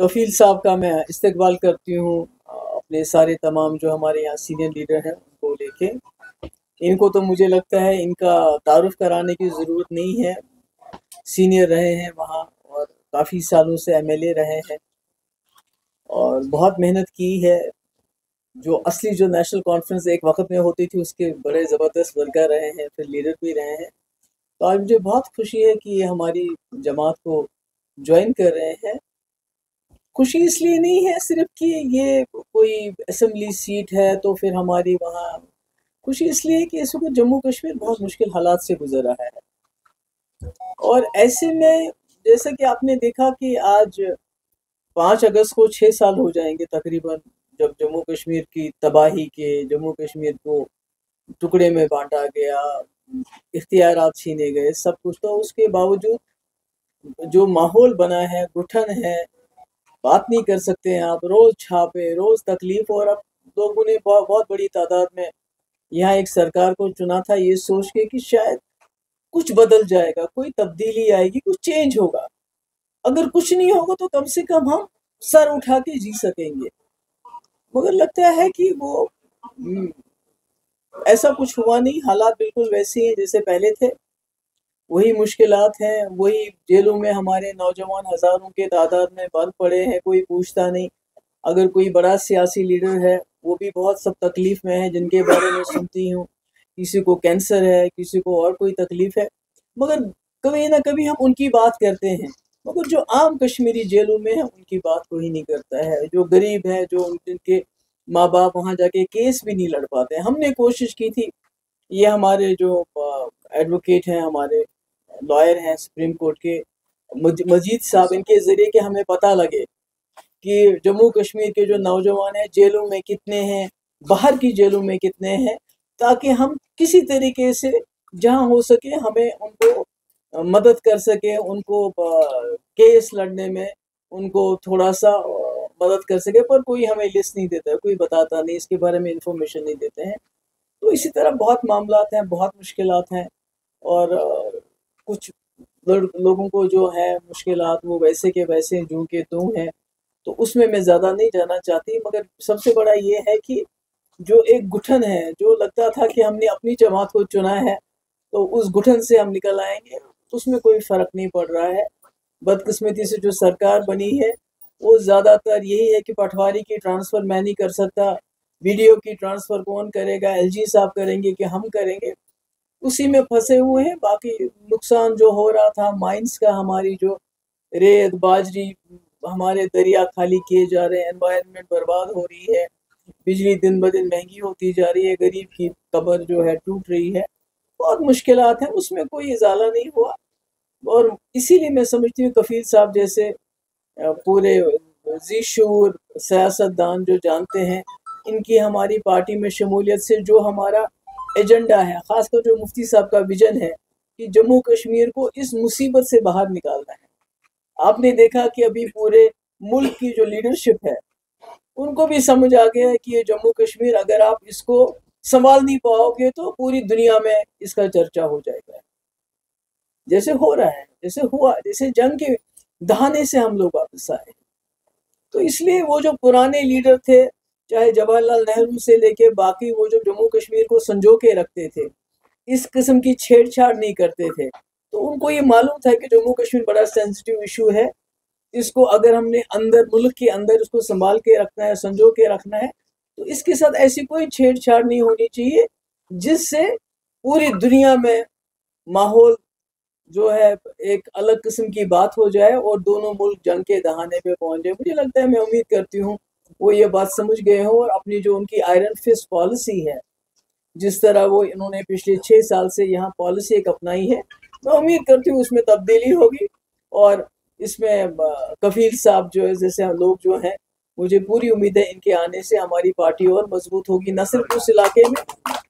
कफ़ील साहब का मैं इस्तकबाल करती हूँ अपने सारे तमाम जो हमारे यहाँ सीनियर लीडर हैं उनको लेके। इनको तो मुझे लगता है इनका तारुफ कराने की ज़रूरत नहीं है। सीनियर रहे हैं वहाँ और काफ़ी सालों से एमएलए रहे हैं और बहुत मेहनत की है। जो असली जो नेशनल कॉन्फ्रेंस एक वक़्त में होती थी उसके बड़े ज़बरदस्त वर्कर रहे हैं, फिर लीडर भी रहे हैं। तो आज मुझे बहुत खुशी है कि ये हमारी जमात को जॉइन कर रहे हैं। खुशी इसलिए नहीं है सिर्फ कि ये कोई असेंबली सीट है तो फिर हमारी वहाँ खुशी इसलिए है कि इस वक्त जम्मू कश्मीर बहुत मुश्किल हालात से गुजर रहा है और ऐसे में जैसा कि आपने देखा कि आज 5 अगस्त को 6 साल हो जाएंगे तकरीबन जब जम्मू कश्मीर की तबाही के जम्मू कश्मीर को टुकड़े में बांटा गया, इख्तियारात छीने गए, सब कुछ। तो उसके बावजूद जो माहौल बना है, घुटन है, बात नहीं कर सकते हैं आप, रोज छापे, रोज तकलीफ। और अब लोगों ने बहुत बड़ी तादाद में यहाँ एक सरकार को चुना था ये सोच के कि शायद कुछ बदल जाएगा, कोई तब्दीली आएगी, कुछ चेंज होगा। अगर कुछ नहीं होगा तो कम से कम हम सर उठा के जी सकेंगे। मगर लगता है कि वो ऐसा कुछ हुआ नहीं। हालात बिल्कुल वैसे हैं जैसे पहले थे, वही मुश्किलात हैं, वही जेलों में हमारे नौजवान हज़ारों के तादाद में बंद पड़े हैं, कोई पूछता नहीं। अगर कोई बड़ा सियासी लीडर है वो भी बहुत सब तकलीफ़ में है, जिनके बारे में सुनती हूँ। किसी को कैंसर है, किसी को और कोई तकलीफ़ है, मगर कभी ना कभी हम उनकी बात करते हैं। मगर जो आम कश्मीरी जेलों में है उनकी बात कोई नहीं करता है। जो गरीब है, जो जिनके माँ बाप वहाँ जाके केस भी नहीं लड़ पाते। हमने कोशिश की थी, ये हमारे जो एडवोकेट हैं, हमारे लॉयर हैं सुप्रीम कोर्ट के मजीद साहब, इनके ज़रिए कि हमें पता लगे कि जम्मू कश्मीर के जो नौजवान हैं जेलों में कितने हैं, बाहर की जेलों में कितने हैं, ताकि हम किसी तरीके से जहाँ हो सके हमें उनको मदद कर सके, उनको केस लड़ने में उनको थोड़ा सा मदद कर सके। पर कोई हमें लिस्ट नहीं देता, कोई बताता नहीं, इसके बारे में इंफॉर्मेशन नहीं देते हैं। तो इसी तरह बहुत मामलात हैं, बहुत मुश्किलात हैं और कुछ लोगों को जो है मुश्किलात वो वैसे के वैसे जूं के त्यों हैं। तो उसमें मैं ज़्यादा नहीं जाना चाहती, मगर सबसे बड़ा ये है कि जो एक घुटन है, जो लगता था कि हमने अपनी जमात को चुना है तो उस घुटन से हम निकल आएंगे, उसमें कोई फ़र्क नहीं पड़ रहा है। बदकिस्मती से जो सरकार बनी है वो ज़्यादातर यही है कि पटवारी की ट्रांसफ़र मैं नहीं कर सकता, वीडियो की ट्रांसफ़र कौन करेगा, एलजी साहब करेंगे कि हम करेंगे, उसी में फंसे हुए हैं। बाकी नुकसान जो हो रहा था माइंस का, हमारी जो रेत बाजरी, हमारे दरिया खाली किए जा रहे हैं, एनवायरनमेंट बर्बाद हो रही है, बिजली दिन ब दिन महंगी होती जा रही है, गरीब की कब्र जो है टूट रही है, बहुत मुश्किलात हैं, उसमें कोई इजाला नहीं हुआ। और इसीलिए मैं समझती हूँ कफील साहब जैसे पूरे जी शूर सियासतदान जो जानते हैं, इनकी हमारी पार्टी में शमूलियत से जो हमारा एजेंडा है, ख़ासकर जो मुफ्ती साहब का विजन है कि जम्मू कश्मीर को इस मुसीबत से बाहर निकालना है। आपने देखा कि अभी पूरे मुल्क की जो लीडरशिप है उनको भी समझ आ गया है कि ये जम्मू कश्मीर अगर आप इसको संभाल नहीं पाओगे तो पूरी दुनिया में इसका चर्चा हो जाएगा। जैसे हो रहा है, जैसे हुआ, जैसे जंग के दहाने से हम लोग वापस आए। तो इसलिए वो जो पुराने लीडर थे, चाहे जवाहरलाल नेहरू से लेके बाकी, वो जो जम्मू कश्मीर को संजो के रखते थे, इस किस्म की छेड़छाड़ नहीं करते थे। तो उनको ये मालूम था कि जम्मू कश्मीर बड़ा सेंसिटिव इशू है, इसको अगर हमने अंदर मुल्क के अंदर उसको संभाल के रखना है, संजो के रखना है, तो इसके साथ ऐसी कोई छेड़छाड़ नहीं होनी चाहिए जिससे पूरी दुनिया में माहौल जो है एक अलग किस्म की बात हो जाए और दोनों मुल्क जंग के दहाने पे पहुंच जाए। मुझे लगता है, मैं उम्मीद करती हूँ वो ये बात समझ गए हों और अपनी जो उनकी आयरन फिस्ट पॉलिसी है, जिस तरह वो इन्होंने पिछले 6 साल से यहाँ पॉलिसी एक अपनाई है, मैं उम्मीद करती हूँ उसमें तब्दीली होगी। और इसमें कफील साहब जो है, जैसे लोग जो हैं, मुझे पूरी उम्मीद है इनके आने से हमारी पार्टी और मजबूत होगी, न सिर्फ उस इलाके में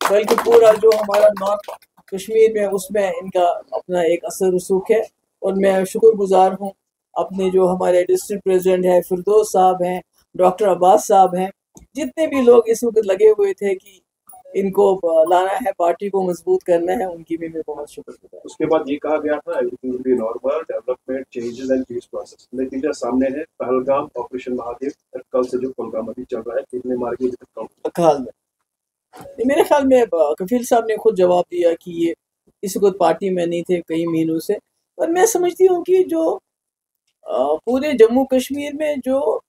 बल्कि पूरा जो हमारा नॉर्थ कश्मीर में, उसमें इनका अपना एक असर रसूख है। और मैं शुक्रगुजार हूँ अपने जो हमारे डिस्ट्रिक्ट प्रेसिडेंट हैं फिरदौस साहब हैं, डॉक्टर अब्बास साहब हैं, जितने भी लोग इस वक्त लगे हुए थे कि इनको लाना है, पार्टी को मजबूत करना है, उनकी भी मैं बहुत शुक्रिया। उसके बाद ये कहा गया था everything will be normal, development changes and peace process. नतीजा सामने है, पहलगाम ऑपरेशन महादेव, कल से जो पहलगाम अभी चल रहा है, कितने मार के ख्याल में मेरे ख्याल में कफील साहब ने खुद जवाब दिया कि ये इस वक्त पार्टी में नहीं थे कई महीनों से। पर मैं समझती हूँ कि जो पूरे जम्मू कश्मीर में जो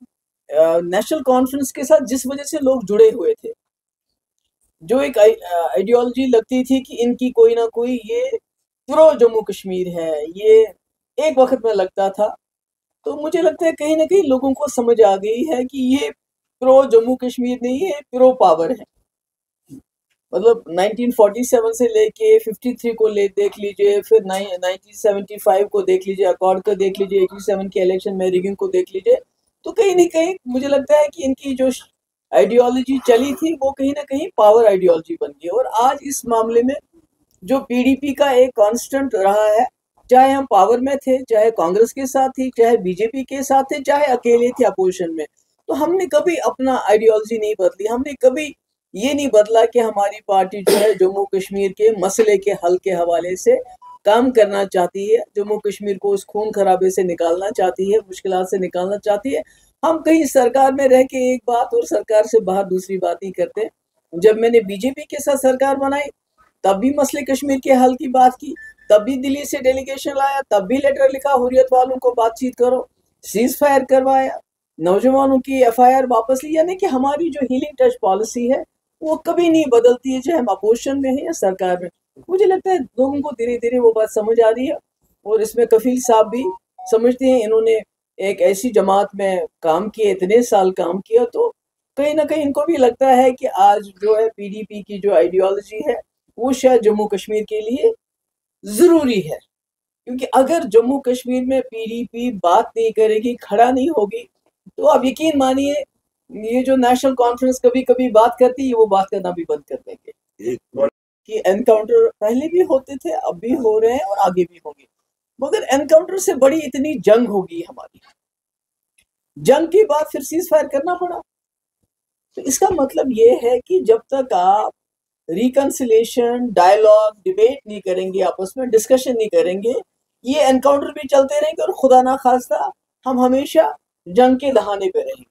नेशनल कॉन्फ्रेंस के साथ जिस वजह से लोग जुड़े हुए थे, जो एक आइडियोलॉजी लगती थी कि इनकी कोई ना कोई ये प्रो जम्मू कश्मीर है, ये एक वक्त में लगता था। तो मुझे लगता है कहीं ना कहीं लोगों को समझ आ गई है कि ये प्रो जम्मू कश्मीर नहीं है, प्रो पावर है। मतलब 1947 से लेके 53 को देख लीजिए, फिर 1975 को देख लीजिए, अकॉर्ड को देख लीजिए, 87 के इलेक्शन में रिगिंग को देख लीजिए। तो कहीं ना कहीं मुझे लगता है कि इनकी जो आइडियोलॉजी चली थी वो कहीं ना कहीं पावर आइडियोलॉजी बन गई। और आज इस मामले में जो पीडीपी का एक कांस्टेंट रहा है, चाहे हम पावर में थे, चाहे कांग्रेस के साथ थी, चाहे बीजेपी के साथ थे, चाहे अकेले थे अपोजिशन में, तो हमने कभी अपना आइडियोलॉजी नहीं बदली। हमने कभी ये नहीं बदला कि हमारी पार्टी जो है जम्मू कश्मीर के मसले के हल के हवाले से काम करना चाहती है, जम्मू कश्मीर को उस खून खराबे से निकालना चाहती है, मुश्किलात से निकालना चाहती है। हम कहीं सरकार में रह के एक बात और सरकार से बाहर दूसरी बात नहीं करते। जब मैंने बीजेपी के साथ सरकार बनाई तब भी मसले कश्मीर के हल की बात की, तब भी दिल्ली से डेलीगेशन लाया, तब भी लेटर लिखा हुर्रियत वालों को बातचीत करो, सीज फायर करवाया, नौजवानों की एफआईआर वापस ली। यानी कि हमारी जो हीलिंग टच पॉलिसी है वो कभी नहीं बदलती है, चाहे हम अपोजिशन में है या सरकार में। मुझे लगता है लोगों को धीरे धीरे वो बात समझ आ रही है और इसमें कफील साहब भी समझते हैं। इन्होंने एक ऐसी जमात में काम किया, इतने साल काम किया, तो कहीं ना कहीं इनको भी लगता है कि आज जो है पीडीपी की जो आइडियोलॉजी है वो शायद जम्मू कश्मीर के लिए जरूरी है। क्योंकि अगर जम्मू कश्मीर में पीडीपी बात नहीं करेगी, खड़ा नहीं होगी, तो आप यकीन मानिए ये जो नेशनल कॉन्फ्रेंस कभी कभी बात करती है वो बात करना भी बंद कर देंगे। कि एनकाउंटर पहले भी होते थे, अब भी हो रहे हैं और आगे भी होंगे, मगर एनकाउंटर से बड़ी इतनी जंग होगी हमारी, जंग के बाद फिर सीज फायर करना पड़ा। तो इसका मतलब ये है कि जब तक आप रिकंसिलेशन, डायलॉग, डिबेट नहीं करेंगे, आपस में डिस्कशन नहीं करेंगे, ये एनकाउंटर भी चलते रहेंगे और खुदा ना खास्ता हम हमेशा जंग के दहाने पे रहेंगे।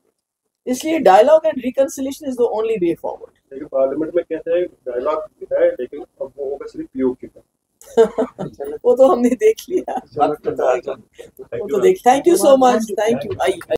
इसलिए dialogue and reconciliation is the only way forward. लेकिन पार्लियामेंट में कहते हैं डायलॉग है, लेकिन अब वो होगा सिर्फ पीओ की वो तो हमने देख लिया, वो तो देख। Thank you so much, thank you.